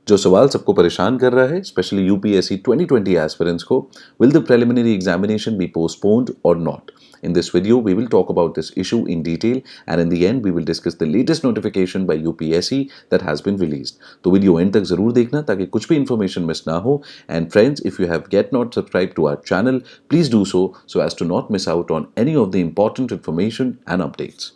जो सवाल सबको परेशान कर रहा है, स्पेशली यूपीएससी 2020 एस्पिरेंट्स को, will the preliminary examination be postponed or not? In this video, we will talk about this issue in detail, and in the end, we will discuss the latest notification by UPSC that has been released. तो video and तक जरूर देखना ताकि कुछ भी information miss ना हो. And friends, if you have yet not subscribed to our channel, please do so as to not miss out on any of the important information and updates.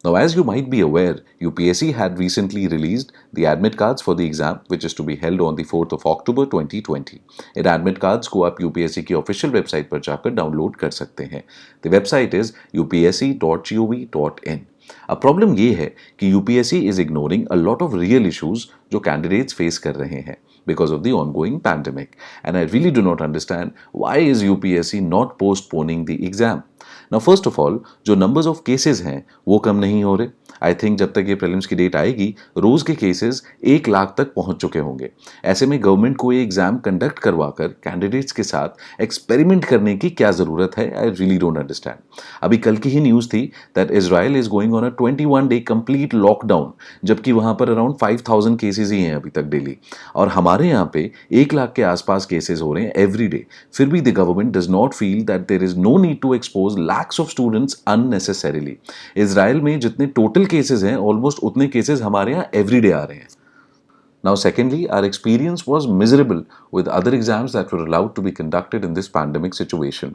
Now, as you might be aware, UPSC had recently released the admit cards for the exam, which is to be held on the 4th of October 2020. In admit cards को आप UPSC की official website पर जाकर download कर सकते हैं. The website is upsc.gov.in. अब problem ये है कि UPSC is ignoring a lot of real issues जो candidates face कर रहे हैं because of the ongoing pandemic. And I really do not understand why is UPSC not postponing the exam. Now, first of all, जो numbers of cases हैं वो कम नहीं हो रहे. आई थिंक जब तक ये प्रीलिम्स की डेट आएगी रोज के केसेस 1 लाख तक पहुंच चुके होंगे. ऐसे में गवर्नमेंट को ये एग्जाम कंडक्ट करवाकर कैंडिडेट्स के साथ एक्सपेरिमेंट करने की क्या जरूरत है? I really don't understand. अभी कल की ही न्यूज थी that Israel is going on a 21 day complete lockdown, जबकि वहां पर अराउंड 5000 केसेस ही हैं अभी तक डेली, और हमारे यहाँ पे 1 लाख के आसपास केसेस हो रहे हैं एवरी डे. फिर भी the government does not feel that there is no need to expose lakhs of students unnecessarily. Israel में जितने टोटल केसेस हैं ऑलमोस्ट उतने केसेस हमारे यहाँ एवरीडे आ रहे हैं. Now, secondly, our experience was miserable with other exams that were allowed to be conducted in this pandemic situation.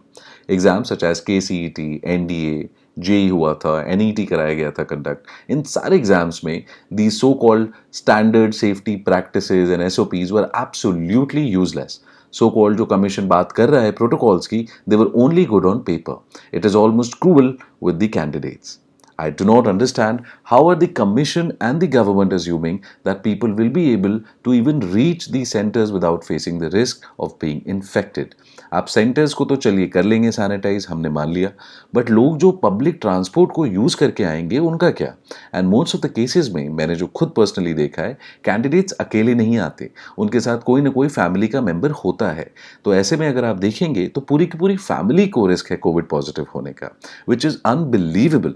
Exams such as KCET, NDA, JEE हुआ था, NET कराया गया था कंडक्ट. इन सारे एग्जाम्स में these so-called standard safety practices and SOPs were absolutely useless. So called जो commission बात कर रहा है प्रोटोकॉल्स की, they were only good on paper. It is almost cruel with the candidates. I do not understand how are the commission and the government assuming that people will be able to even reach these centers without facing the risk of being infected. आप centres को तो चलिए कर लेंगे sanitise, हमने मान लिया, but लोग जो पब्लिक ट्रांसपोर्ट को यूज करके आएंगे उनका क्या? And most of the cases में मैंने जो खुद पर्सनली देखा है, कैंडिडेट्स अकेले नहीं आते, उनके साथ कोई ना कोई फैमिली का मेंबर होता है. तो ऐसे में अगर आप देखेंगे तो पूरी की पूरी फैमिली को रिस्क है कोविड पॉजिटिव होने का, which is unbelievable.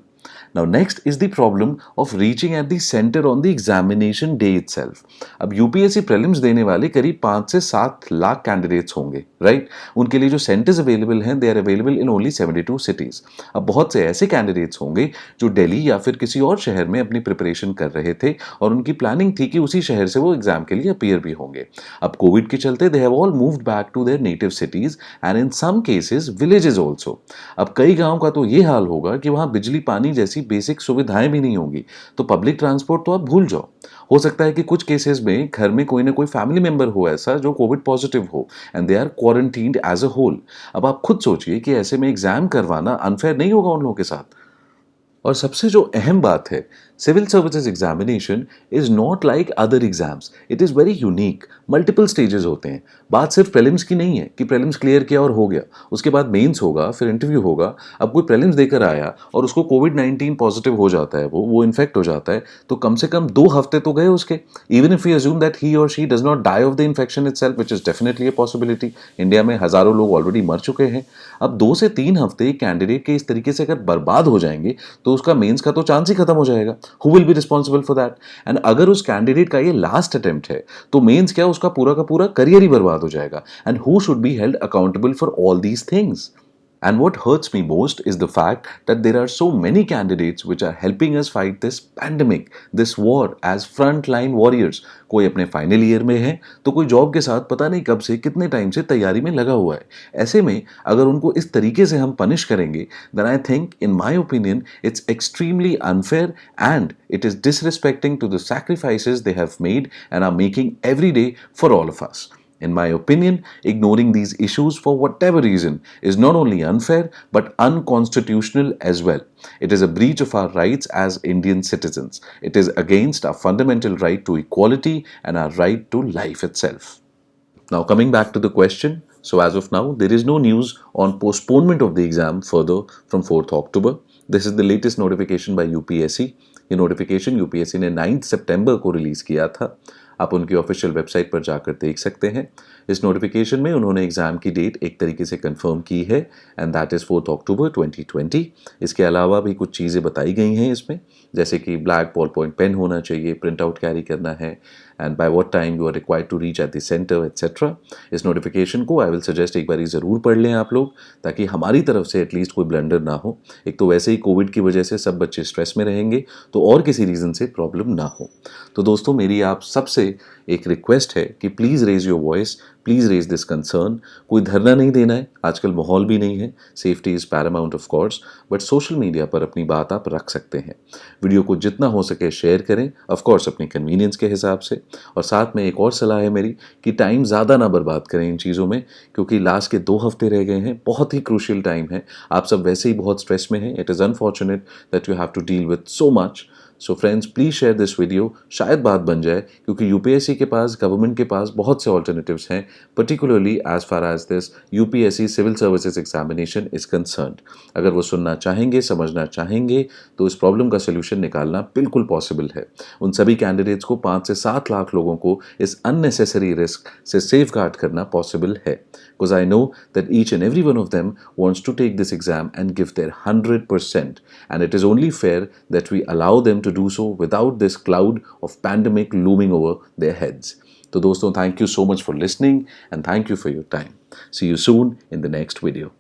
Now, next is the problem of reaching at the center on the examination day itself. अब UPSC prelims देने वाले करीब 5 से 7 लाख कैंडिडेट्स होंगे, राइट? उनके लिए जो सेंटर्स अवेलेबल हैं, they are available in only 72 cities. अब बहुत से ऐसे कैंडिडेट्स होंगे जो दिल्ली या फिर किसी और शहर में अपनी प्रिपरेशन कर रहे थे और उनकी प्लानिंग थी कि उसी शहर से वो एग्जाम के लिए अपीयर भी होंगे. अब कोविड के चलते they have all moved back to their native cities and in some cases villages also. अब कई गाँव का तो ये हाल होगा कि वहाँ बिजली पानी जैसी बेसिक सुविधाएं भी नहीं होंगी, तो पब्लिक ट्रांसपोर्ट तो आप भूल जाओ. हो सकता है कि कुछ केसेस में घर में कोई ना कोई फैमिली मेंबर हो ऐसा जो कोविड पॉजिटिव हो and they are quarantined as a whole. अब आप खुद सोचिए कि ऐसे में एग्जाम करवाना अनफेयर नहीं होगा उन लोगों के साथ. और सबसे जो अहम बात है, civil services examination is not like other exams. It is very unique. Multiple stages होते हैं. बात सिर्फ प्रीलिम्स की नहीं है कि प्रीलिम्स क्लियर किया और हो गया, उसके बाद मेंस होगा, फिर इंटरव्यू होगा. अब कोई प्रीलिम्स देकर आया और उसको कोविड-19 पॉजिटिव हो जाता है, वो इन्फेक्ट हो जाता है, तो कम से कम 2 हफ्ते तो गए उसके. Even if we assume that he or she does not die of the infection itself, which is definitely a possibility. India में हजारों लोग ऑलरेडी मर चुके हैं. अब 2 से 3 हफ्ते कैंडिडेट के इस तरीके से अगर बर्बाद हो जाएंगे तो उसका मेंस का तो चांस ही खत्म हो जाएगा. Who will be responsible for that? And अगर उस कैंडिडेट का ये लास्ट अटेम्प्ट है तो मेंस क्या, उसका पूरा का पूरा करियर ही बर्बाद हो जाएगा. And who should be held accountable for all these things? And what hurts me most is the fact that there are so many candidates which are helping us fight this pandemic, this war as frontline warriors. कोई अपने final year में है तो कोई job के साथ पता नहीं कब से कितने टाइम से तैयारी में लगा हुआ है. ऐसे में अगर उनको इस तरीके से हम पनिश करेंगे, then I think in my opinion it's extremely unfair and it is disrespecting to the sacrifices they have made and are making every day for all of us. In my opinion, ignoring these issues for whatever reason is not only unfair but unconstitutional as well. It is a breach of our rights as Indian citizens. It is against our fundamental right to equality and our right to life itself. Now, coming back to the question, so as of now, there is no news on postponement of the exam further from 4th October. This is the latest notification by UPSC. ये notification UPSC ने 9 सितंबर को release किया था. आप उनकी official website पर जाकर देख सकते हैं. इस नोटिफिकेशन में उन्होंने एग्ज़ाम की डेट एक तरीके से कंफर्म की है एंड दैट इज़ 4 अक्टूबर 2020। इसके अलावा भी कुछ चीज़ें बताई गई हैं इसमें, जैसे कि ब्लैक बॉल पॉइंट पेन होना चाहिए, प्रिंट आउट कैरी करना है and by what time you are required to reach at the centre etcetera. इस नोटिफिकेशन को आई विल सजेस्ट एक बार ज़रूर पढ़ लें आप लोग, ताकि हमारी तरफ से एटलीस्ट कोई ब्लंडर ना हो। एक तो वैसे ही कोविड की वजह से सब बच्चे स्ट्रेस में रहेंगे, तो और किसी रीज़न से प्रॉब्लम ना हो। तो दोस्तों मेरी आप सबसे एक रिक्वेस्ट है कि please raise your voice, please raise this concern. कोई धरना नहीं देना है, आजकल माहौल भी नहीं है, safety is Paramount of course, but social media पर अपनी बात आप रख सकते हैं। वीडियो को जितना हो सके शेयर करें, ऑफ कोर्स अपनी कन्वीनियंस के हिसाब से। और साथ में एक और सलाह है मेरी कि टाइम ज़्यादा ना बर्बाद करें इन चीज़ों में, क्योंकि लास्ट के 2 हफ्ते रह गए हैं, बहुत ही क्रूशियल टाइम है। आप सब वैसे ही बहुत स्ट्रेस में हैं। It is unfortunate that you have to deal with so much. So friends please share this video, शायद बात बन जाए, क्योंकि यूपीएससी के पास, गवर्नमेंट के पास बहुत से ऑल्टरनेटिव्स हैं, particularly as far as this UPSC civil services examination is concerned. अगर वो सुनना चाहेंगे, समझना चाहेंगे, तो इस प्रॉब्लम का सोल्यूशन निकालना बिल्कुल पॉसिबल है। उन सभी कैंडिडेट्स को 5 से 7 लाख लोगों को इस अननेसेसरी रिस्क से सेफ गार्ड करना पॉसिबल है, because I know that each and every one of them wants to take this exam and give their 100%, and it is only fair that we allow them to do so without this cloud of pandemic looming over their heads. So दोस्तों, thank you so much for listening and thank you for your time. See you soon in the next video.